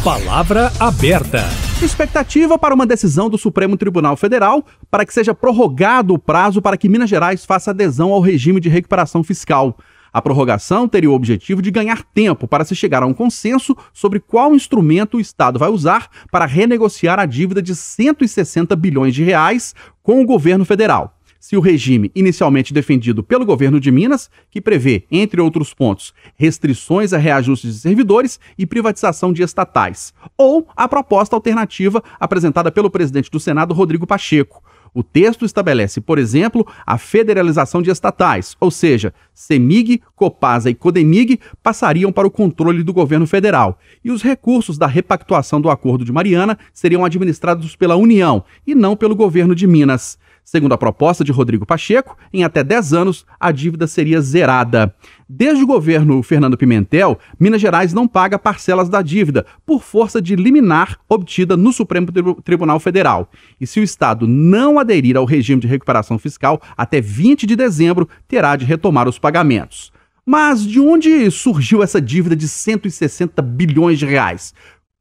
Palavra aberta. Expectativa para uma decisão do Supremo Tribunal Federal para que seja prorrogado o prazo para que Minas Gerais faça adesão ao regime de recuperação fiscal. A prorrogação teria o objetivo de ganhar tempo para se chegar a um consenso sobre qual instrumento o Estado vai usar para renegociar a dívida de 160 bilhões de reais com o governo federal. Se o regime inicialmente defendido pelo governo de Minas, que prevê, entre outros pontos, restrições a reajustes de servidores e privatização de estatais, ou a proposta alternativa apresentada pelo presidente do Senado, Rodrigo Pacheco. O texto estabelece, por exemplo, a federalização de estatais, ou seja, CEMIG, Copasa e Codemig passariam para o controle do governo federal, e os recursos da repactuação do Acordo de Mariana seriam administrados pela União e não pelo governo de Minas. Segundo a proposta de Rodrigo Pacheco, em até 10 anos, a dívida seria zerada. Desde o governo Fernando Pimentel, Minas Gerais não paga parcelas da dívida por força de liminar obtida no Supremo Tribunal Federal. E se o Estado não aderir ao regime de recuperação fiscal, até 20 de dezembro terá de retomar os pagamentos. Mas de onde surgiu essa dívida de 160 bilhões de reais?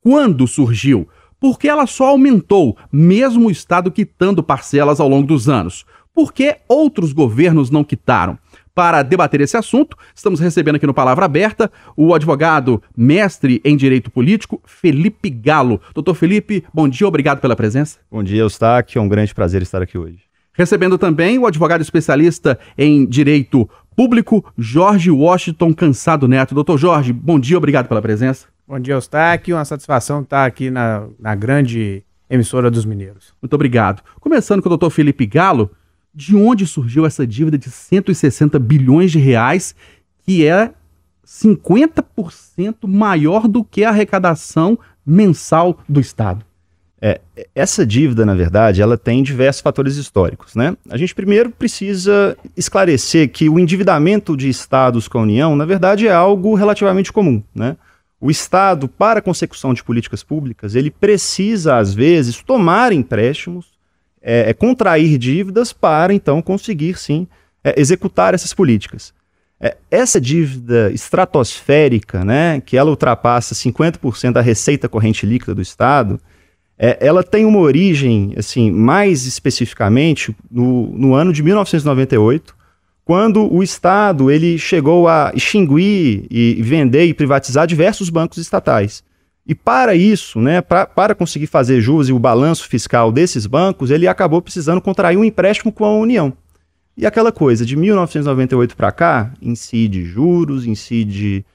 Quando surgiu? Porque ela só aumentou, mesmo o Estado quitando parcelas ao longo dos anos. Por que outros governos não quitaram? Para debater esse assunto, estamos recebendo aqui no Palavra Aberta o advogado mestre em Direito Político, Felipe Galo. Doutor Felipe, bom dia, obrigado pela presença. Bom dia, Eustáquio, é um grande prazer estar aqui hoje. Recebendo também o advogado especialista em Direito Público, Jorge Washington Cansado Neto. Doutor Jorge, bom dia, obrigado pela presença. Bom dia, Eustáquio. Uma satisfação estar aqui na grande emissora dos mineiros. Muito obrigado. Começando com o doutor Felipe Galo, de onde surgiu essa dívida de 160 bilhões de reais, que é 50% maior do que a arrecadação mensal do Estado? Essa dívida, na verdade, ela tem diversos fatores históricos, né? A gente primeiro precisa esclarecer que o endividamento de estados com a União, na verdade, é algo relativamente comum, né? O Estado, para a consecução de políticas públicas, ele precisa, às vezes, tomar empréstimos, contrair dívidas para, então, conseguir, sim, executar essas políticas. Essa dívida estratosférica, né, que ela ultrapassa 50% da receita corrente líquida do Estado, ela tem uma origem, assim, mais especificamente, no ano de 1998, quando o Estado ele chegou a extinguir e vender e privatizar diversos bancos estatais. E para isso, né, para conseguir fazer jus e o balanço fiscal desses bancos, ele acabou precisando contrair um empréstimo com a União. E aquela coisa, de 1998 para cá, incide juros, incide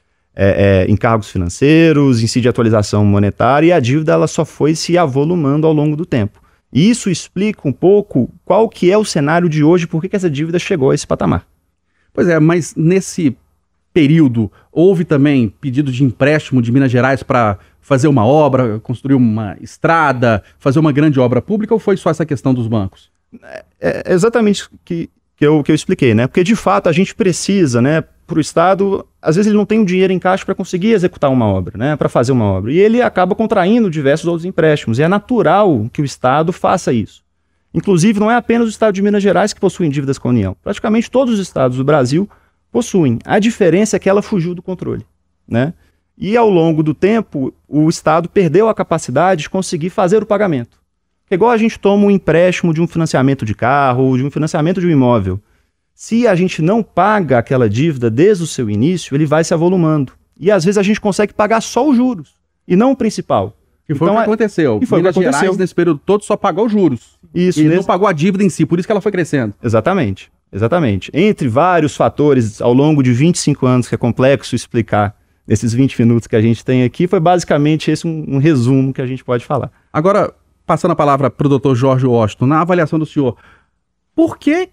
encargos financeiros, incide atualização monetária, e a dívida ela só foi se avolumando ao longo do tempo. E isso explica um pouco qual que é o cenário de hoje, por que essa dívida chegou a esse patamar. Pois é, mas nesse período houve também pedido de empréstimo de Minas Gerais para fazer uma obra, construir uma estrada, fazer uma grande obra pública, ou foi só essa questão dos bancos? É exatamente o que eu expliquei, né? Porque de fato a gente precisa, né, para o Estado, às vezes ele não tem o dinheiro em caixa para conseguir executar uma obra, né, para fazer uma obra. E ele acaba contraindo diversos outros empréstimos. E é natural que o Estado faça isso. Inclusive, não é apenas o Estado de Minas Gerais que possui dívidas com a União. Praticamente todos os estados do Brasil possuem. A diferença é que ela fugiu do controle, né? E ao longo do tempo, o Estado perdeu a capacidade de conseguir fazer o pagamento. É igual a gente toma um empréstimo de um financiamento de carro ou de um financiamento de um imóvel. Se a gente não paga aquela dívida desde o seu início, ele vai se avolumando. E às vezes a gente consegue pagar só os juros e não o principal. Que foi o que aconteceu. Minas Gerais, nesse período todo, só pagou os juros. Isso, e não pagou a dívida em si, por isso que ela foi crescendo. Exatamente. Entre vários fatores, ao longo de 25 anos, que é complexo explicar nesses 20 minutos que a gente tem aqui, foi basicamente esse um resumo que a gente pode falar. Agora, passando a palavra para o doutor Jorge Washington, na avaliação do senhor, por que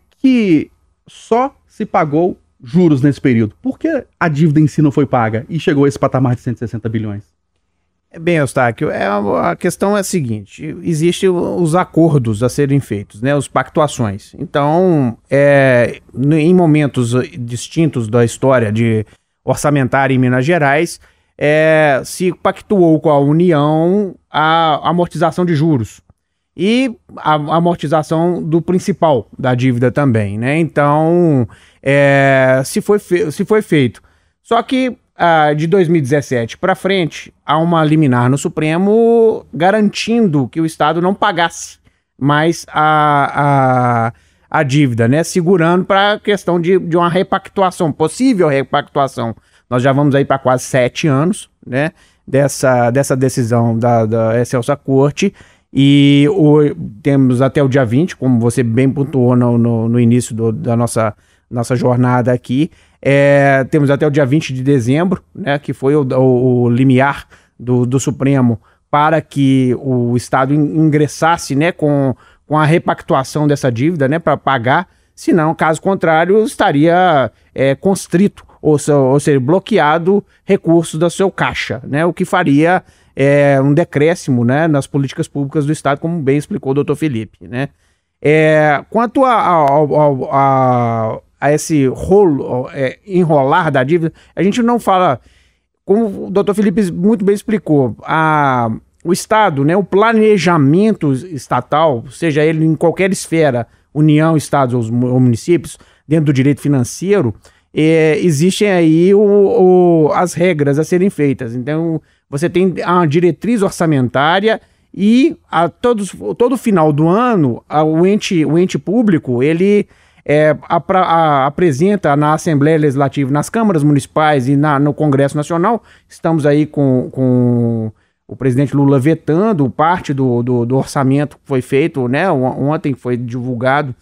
só se pagou juros nesse período? Por que a dívida em si não foi paga e chegou a esse patamar de 160 bilhões? Bem, Eustáquio, a questão é a seguinte, existem os acordos a serem feitos, né, as pactuações. Então, em momentos distintos da história de orçamentária em Minas Gerais, se pactuou com a União a amortização de juros e a amortização do principal da dívida também, né? Então, se foi feito. Só que de 2017 para frente, há uma liminar no Supremo garantindo que o Estado não pagasse mais a dívida, né? Segurando para a questão de uma repactuação, possível repactuação. Nós já vamos aí para quase 7 anos, né? Dessa decisão da Excelsa Corte. E temos até o dia 20, como você bem pontuou no início da nossa jornada aqui, temos até o dia 20 de dezembro, né, que foi o limiar do Supremo para que o Estado ingressasse, né, com a repactuação dessa dívida, né, para pagar, senão, caso contrário, estaria constrito, ou seja, bloqueado recursos do seu caixa, né, o que faria um decréscimo, né, nas políticas públicas do Estado, como bem explicou o doutor Felipe, né. Quanto a esse rolo, enrolar da dívida, a gente não fala, como o doutor Felipe muito bem explicou, o Estado, né, o planejamento estatal, seja ele em qualquer esfera, União, Estados ou municípios, dentro do direito financeiro, existem aí as regras a serem feitas. Então, você tem a diretriz orçamentária e todo final do ano, o ente público, ele apresenta na Assembleia Legislativa, nas câmaras municipais e no Congresso Nacional. Estamos aí com o presidente Lula vetando parte do orçamento que foi feito, né? Ontem foi divulgado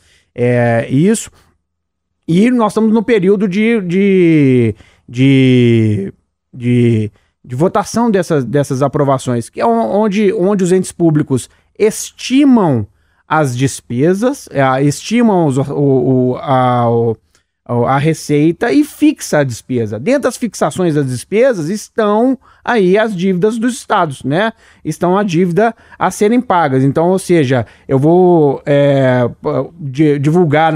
isso. E nós estamos no período de votação dessas aprovações, que é onde os entes públicos estimam as despesas, estimam a receita e fixa a despesa. Dentro das fixações das despesas estão aí as dívidas dos estados, né? Estão a dívida a serem pagas. Então, ou seja, eu vou divulgar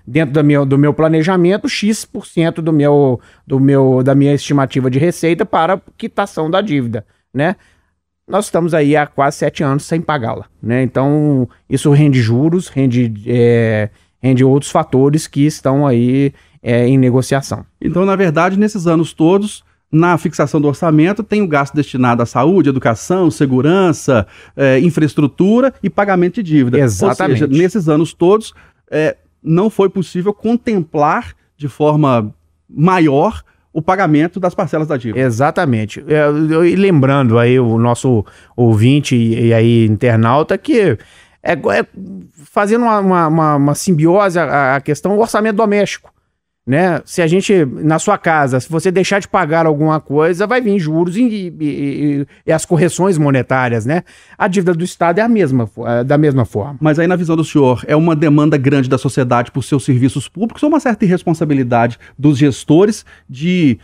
dentro do meu planejamento X% da minha estimativa de receita para quitação da dívida, né? Nós estamos aí há quase 7 anos sem pagá-la, né? Então, isso rende juros, rende outros fatores que estão aí em negociação. Então, na verdade, nesses anos todos, na fixação do orçamento, tem o gasto destinado à saúde, educação, segurança, infraestrutura e pagamento de dívida. Exatamente. Ou seja, nesses anos todos, não foi possível contemplar de forma maior o pagamento das parcelas da dívida. Exatamente. E lembrando aí o nosso ouvinte e aí internauta que fazendo uma simbiose a questão do orçamento doméstico, né? Se a gente, na sua casa, se você deixar de pagar alguma coisa, vai vir juros e as correções monetárias, né? A dívida do Estado é da mesma forma. Mas aí, na visão do senhor, é uma demanda grande da sociedade por seus serviços públicos ou uma certa irresponsabilidade dos gestores de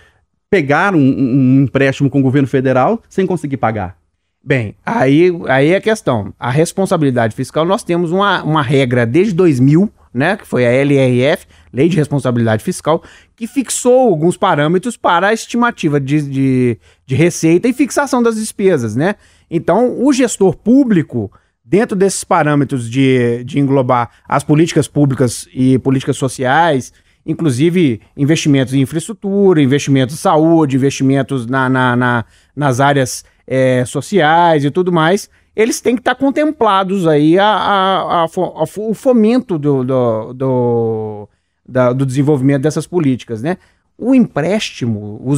pegar um empréstimo com o governo federal sem conseguir pagar? Bem, aí é a questão. A responsabilidade fiscal, nós temos uma regra desde 2000, né, que foi a LRF, Lei de Responsabilidade Fiscal, que fixou alguns parâmetros para a estimativa de receita e fixação das despesas, né? Então, o gestor público, dentro desses parâmetros de englobar as políticas públicas e políticas sociais, inclusive investimentos em infraestrutura, investimentos em saúde, investimentos nas áreas sociais e tudo mais, eles têm que estar contemplados aí o fomento do desenvolvimento dessas políticas, né? Os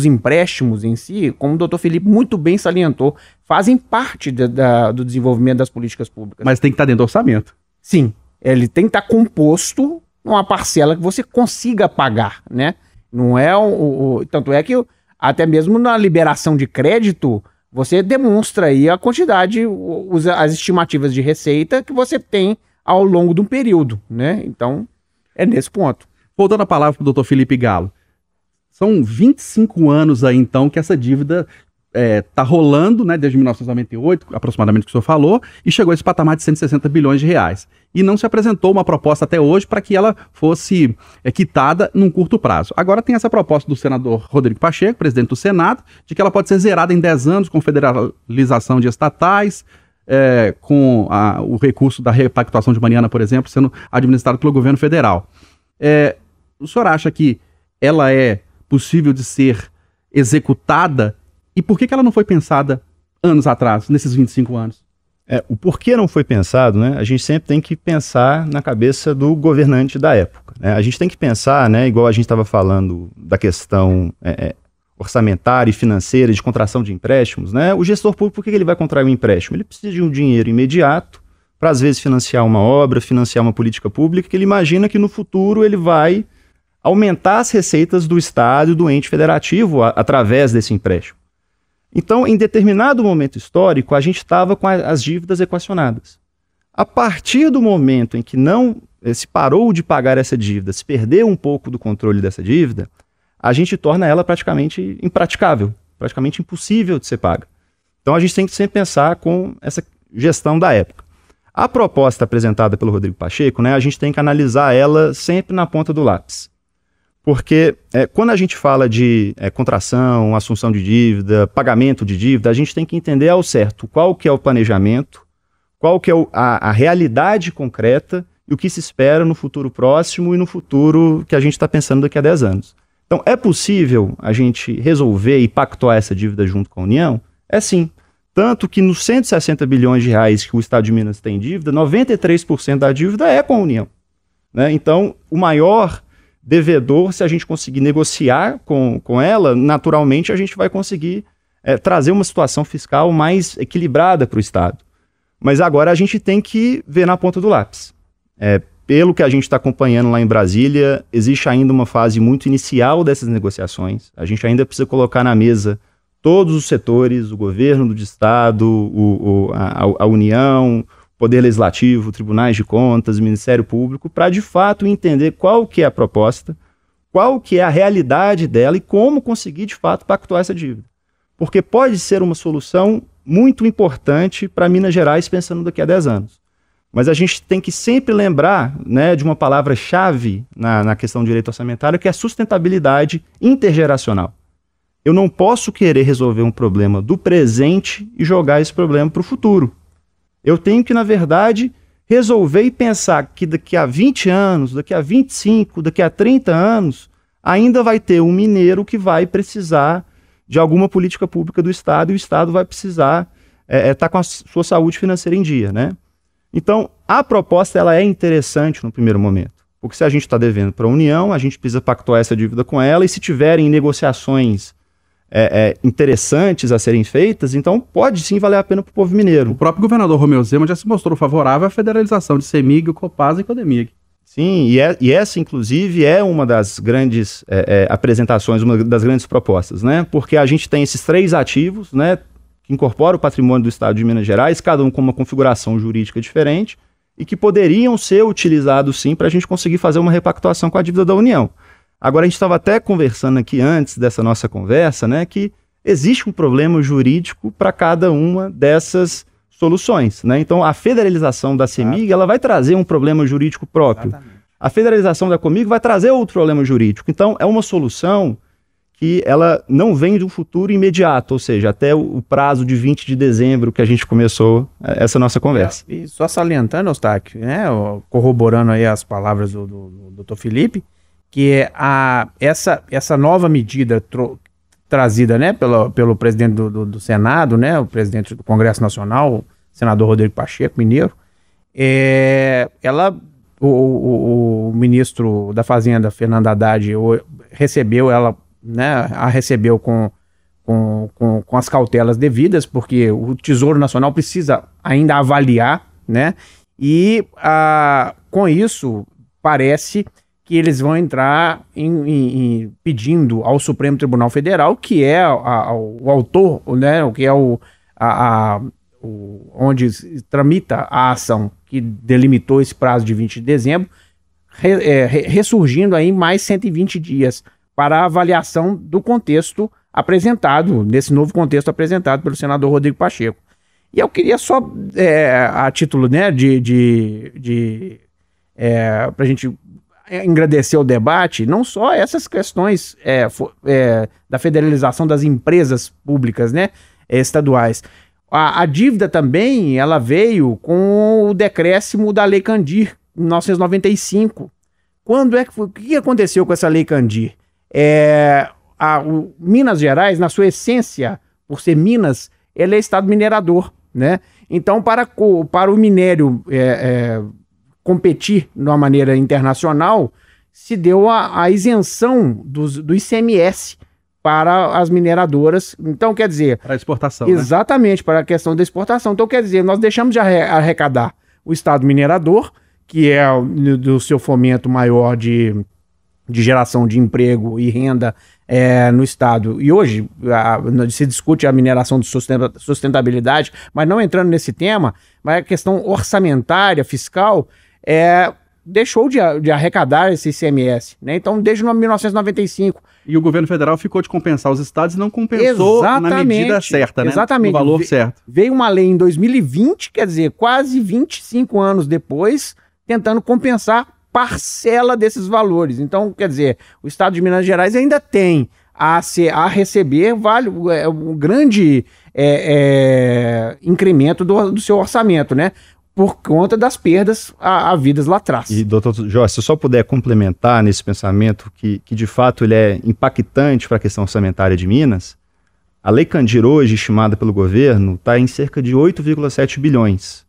empréstimos em si, como o doutor Felipe muito bem salientou, fazem parte do desenvolvimento das políticas públicas. Mas tem que estar dentro do orçamento. Sim, ele tem que estar composto numa parcela que você consiga pagar, né? Não é tanto é que até mesmo na liberação de crédito, você demonstra aí a quantidade, as estimativas de receita que você tem ao longo de um período, né? Então, é nesse ponto. Voltando a palavra para o doutor Felipe Galo. São 25 anos aí, então, que essa dívida está rolando, né, desde 1998, aproximadamente, que o senhor falou, e chegou a esse patamar de 160 bilhões de reais. E não se apresentou uma proposta até hoje para que ela fosse quitada num curto prazo. Agora tem essa proposta do senador Rodrigo Pacheco, presidente do Senado, de que ela pode ser zerada em 10 anos com federalização de estatais, com o recurso da repactuação de Mariana, por exemplo, sendo administrado pelo governo federal. O senhor acha que ela é possível de ser executada e por que ela não foi pensada anos atrás, nesses 25 anos? O porquê não foi pensado, né? A gente sempre tem que pensar na cabeça do governante da época, né? A gente tem que pensar, né, igual a gente estava falando da questão orçamentária e financeira, de contração de empréstimos, né? O gestor público, por que ele vai contrair um empréstimo? Ele precisa de um dinheiro imediato para, às vezes, financiar uma obra, financiar uma política pública, que ele imagina que no futuro ele vai aumentar as receitas do Estado e do ente federativo através desse empréstimo. Então, em determinado momento histórico, a gente estava com as dívidas equacionadas. A partir do momento em que não se parou de pagar essa dívida, se perdeu um pouco do controle dessa dívida, a gente torna ela praticamente impraticável, praticamente impossível de ser paga. Então, a gente tem que sempre pensar com essa gestão da época. A proposta apresentada pelo Rodrigo Pacheco, né, a gente tem que analisar ela sempre na ponta do lápis. Porque quando a gente fala de contração, assunção de dívida, pagamento de dívida, a gente tem que entender ao certo qual que é o planejamento, qual que é a realidade concreta e o que se espera no futuro próximo e no futuro que a gente está pensando daqui a 10 anos. Então, é possível a gente resolver e pactuar essa dívida junto com a União? É sim. Tanto que nos 160 bilhões de reais que o Estado de Minas tem em dívida, 93% da dívida é com a União, né? Então, o maior devedor, se a gente conseguir negociar com ela, naturalmente a gente vai conseguir trazer uma situação fiscal mais equilibrada para o Estado. Mas agora a gente tem que ver na ponta do lápis. Pelo que a gente está acompanhando lá em Brasília, existe ainda uma fase muito inicial dessas negociações. A gente ainda precisa colocar na mesa todos os setores, o governo do Estado, a União, Poder Legislativo, Tribunais de Contas, Ministério Público, para de fato entender qual que é a proposta, qual que é a realidade dela e como conseguir de fato pactuar essa dívida. Porque pode ser uma solução muito importante para Minas Gerais pensando daqui a 10 anos. Mas a gente tem que sempre lembrar, né, de uma palavra-chave na questão de direito orçamentário, que é a sustentabilidade intergeracional. Eu não posso querer resolver um problema do presente e jogar esse problema para o futuro. Eu tenho que, na verdade, resolver e pensar que daqui a 20 anos, daqui a 25, daqui a 30 anos, ainda vai ter um mineiro que vai precisar de alguma política pública do Estado e o Estado vai precisar estar com a sua saúde financeira em dia, né? Então, a proposta ela é interessante no primeiro momento, porque se a gente está devendo para a União, a gente precisa pactuar essa dívida com ela e se tiverem negociações interessantes a serem feitas, então pode sim valer a pena para o povo mineiro. O próprio governador Romeu Zema já se mostrou favorável à federalização de CEMIG, Copasa e Codemig. Sim, e essa inclusive é uma das grandes apresentações, uma das grandes propostas, né? Porque a gente tem esses 3 ativos, né, que incorporam o patrimônio do Estado de Minas Gerais, cada um com uma configuração jurídica diferente e que poderiam ser utilizados sim para a gente conseguir fazer uma repactuação com a dívida da União. Agora, a gente estava até conversando aqui antes dessa nossa conversa, né, que existe um problema jurídico para cada uma dessas soluções, né? Então, a federalização da CEMIG, ela vai trazer um problema jurídico próprio. Exatamente. A federalização da Comig vai trazer outro problema jurídico. Então, é uma solução que ela não vem de um futuro imediato, ou seja, até o prazo de 20 de dezembro que a gente começou essa nossa conversa. E só salientando, Eustáquio, né, corroborando aí as palavras do Dr. Felipe, que essa nova medida trazida, né, pelo presidente do Senado, né, o presidente do Congresso Nacional, o senador Rodrigo Pacheco, mineiro, o ministro da Fazenda, Fernando Haddad, recebeu ela, né, a recebeu com as cautelas devidas, porque o Tesouro Nacional precisa ainda avaliar, né, e com isso parece que eles vão entrar pedindo ao Supremo Tribunal Federal, que é o autor, né, que é onde tramita a ação que delimitou esse prazo de 20 de dezembro, ressurgindo aí mais 120 dias para a avaliação do contexto apresentado, nesse novo contexto apresentado pelo senador Rodrigo Pacheco. E eu queria só, a título, né, para a gente engrandecer o debate, não só essas questões da federalização das empresas públicas, né, estaduais. A dívida também, ela veio com o decréscimo da Lei Candir, em 1995. O que aconteceu com essa Lei Candir? Minas Gerais, na sua essência, por ser Minas, ele é estado minerador, né? Então, para o minério competir de uma maneira internacional, se deu a isenção do ICMS para as mineradoras. Então, quer dizer... Para a exportação, exatamente, né? Para a questão da exportação. Então, quer dizer, nós deixamos de arrecadar o estado minerador, que é do seu fomento maior de geração de emprego e renda no estado. E hoje se discute a mineração de sustentabilidade, mas não entrando nesse tema, mas a questão orçamentária, fiscal, deixou de arrecadar esse ICMS, né? Então, desde 1995. E o governo federal ficou de compensar os estados e não compensou na medida certa, né? Exatamente. No valor certo. Veio uma lei em 2020, quer dizer, quase 25 anos depois, tentando compensar parcela desses valores. Então, quer dizer, o estado de Minas Gerais ainda tem a receber um grande incremento do seu orçamento, né? Por conta das perdas havidas lá atrás. E, doutor Jorge, se eu só puder complementar nesse pensamento que de fato ele é impactante para a questão orçamentária de Minas, a Lei Candir hoje, estimada pelo governo, está em cerca de 8,7 bilhões.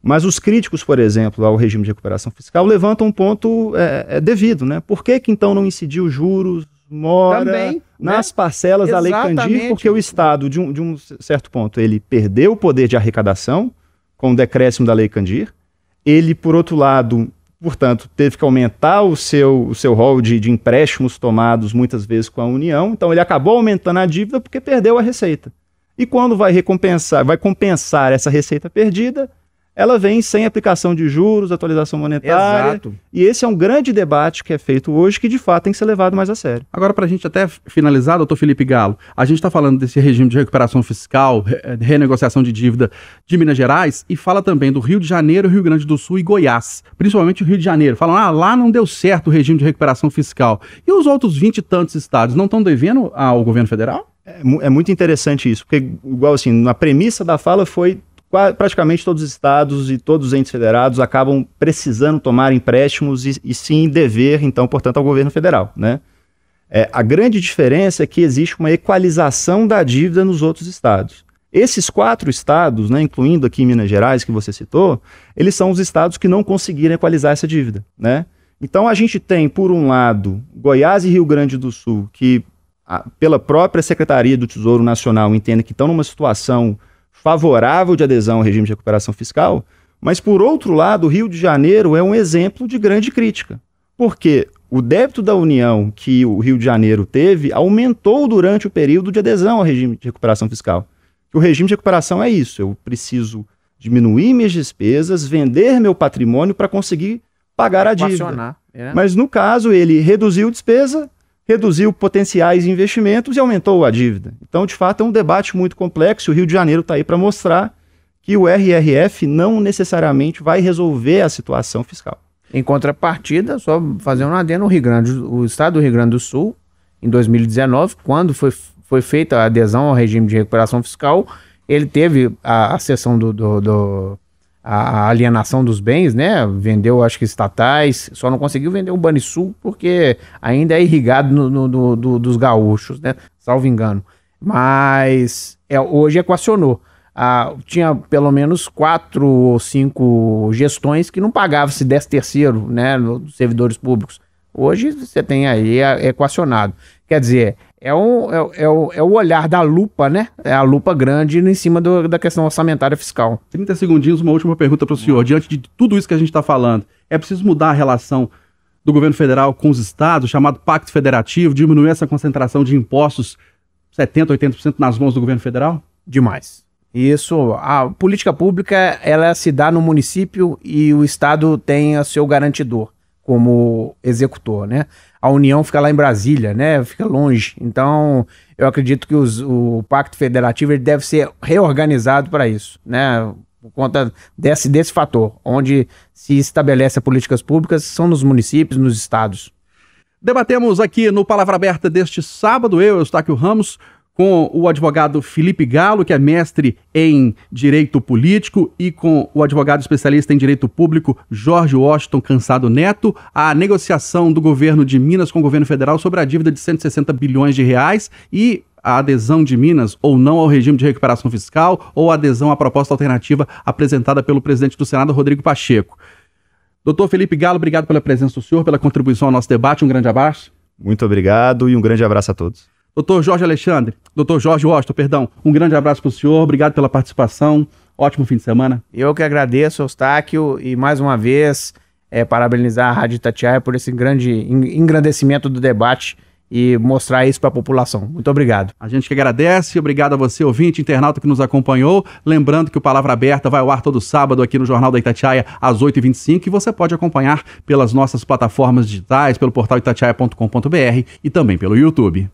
Mas os críticos, por exemplo, ao regime de recuperação fiscal levantam um ponto devido, né? Por que então não incidiu juros, mora também, nas né? parcelas da Lei Candir? Porque o Estado, de um certo ponto, ele perdeu o poder de arrecadação com o decréscimo da Lei Candir. Ele, por outro lado, portanto, teve que aumentar o seu rol de empréstimos tomados muitas vezes com a União. Então, ele acabou aumentando a dívida porque perdeu a receita. E quando vai compensar essa receita perdida, ela vem sem aplicação de juros, atualização monetária. Exato. E esse é um grande debate que é feito hoje, que de fato tem que ser levado mais a sério. Agora, para a gente até finalizar, doutor Felipe Galo, a gente está falando desse regime de recuperação fiscal, renegociação de dívida de Minas Gerais, e fala também do Rio de Janeiro, Rio Grande do Sul e Goiás, principalmente o Rio de Janeiro. Falam, lá não deu certo o regime de recuperação fiscal. E os outros 20 e tantos estados não estão devendo ao governo federal? É muito interessante isso, porque, igual assim, na premissa da fala foi praticamente todos os estados e todos os entes federados acabam precisando tomar empréstimos e sim dever, então, portanto, ao governo federal, né? A grande diferença é que existe uma equalização da dívida nos outros estados. Esses 4 estados, né, incluindo aqui Minas Gerais, que você citou, eles são os estados que não conseguiram equalizar essa dívida, né? Então, a gente tem, por um lado, Goiás e Rio Grande do Sul, que, pela própria Secretaria do Tesouro Nacional, entendem que estão numa situação favorável de adesão ao regime de recuperação fiscal, mas, por outro lado, o Rio de Janeiro é um exemplo de grande crítica, porque o débito da União que o Rio de Janeiro teve aumentou durante o período de adesão ao regime de recuperação fiscal. O regime de recuperação é isso, eu preciso diminuir minhas despesas, vender meu patrimônio para conseguir pagar a dívida. Mas, no caso, ele reduziu despesa, reduziu potenciais investimentos e aumentou a dívida. Então, de fato, é um debate muito complexo. O Rio de Janeiro está aí para mostrar que o RRF não necessariamente vai resolver a situação fiscal. Em contrapartida, só fazer um adendo, o estado do Rio Grande do Sul, em 2019, quando foi feita a adesão ao regime de recuperação fiscal, ele teve a cessão a alienação dos bens, né? Vendeu, acho que estatais, só não conseguiu vender o Banrisul porque ainda é irrigado dos gaúchos, né? Salvo engano. Mas hoje equacionou. Tinha pelo menos 4 ou 5 gestões que não pagavam esse 13º, né? Dos servidores públicos. Hoje você tem aí equacionado. Quer dizer, é o olhar da lupa, né? É a lupa grande em cima da questão orçamentária fiscal. 30 segundinhos, uma última pergunta para o senhor. Diante de tudo isso que a gente está falando, é preciso mudar a relação do governo federal com os estados, chamado Pacto Federativo, diminuir essa concentração de impostos 70%, 80% nas mãos do governo federal? Demais. Isso, a política pública, ela se dá no município e o estado tem o seu garantidor como executor, né? A União fica lá em Brasília, né? Fica longe. Então, eu acredito que o Pacto Federativo ele deve ser reorganizado para isso, né? Por conta desse fator, onde se estabelece políticas públicas são nos municípios, nos estados. Debatemos aqui no Palavra Aberta deste sábado, eu, Eustáquio Ramos, com o advogado Felipe Galo, que é mestre em Direito Político, e com o advogado especialista em Direito Público, Jorge Washington Cansado Neto, a negociação do governo de Minas com o governo federal sobre a dívida de 160 bilhões de reais e a adesão de Minas ou não ao regime de recuperação fiscal ou a adesão à proposta alternativa apresentada pelo presidente do Senado, Rodrigo Pacheco. Doutor Felipe Galo, obrigado pela presença do senhor, pela contribuição ao nosso debate. Um grande abraço. Muito obrigado e um grande abraço a todos. Doutor Jorge Washington, perdão, um grande abraço para o senhor, obrigado pela participação, ótimo fim de semana. Eu que agradeço, Eustáquio, e mais uma vez parabenizar a Rádio Itatiaia por esse grande engrandecimento do debate e mostrar isso para a população. Muito obrigado. A gente que agradece, obrigado a você, ouvinte, internauta que nos acompanhou. Lembrando que o Palavra Aberta vai ao ar todo sábado aqui no Jornal da Itatiaia, às 8h25, e você pode acompanhar pelas nossas plataformas digitais, pelo portal itatiaia.com.br e também pelo YouTube.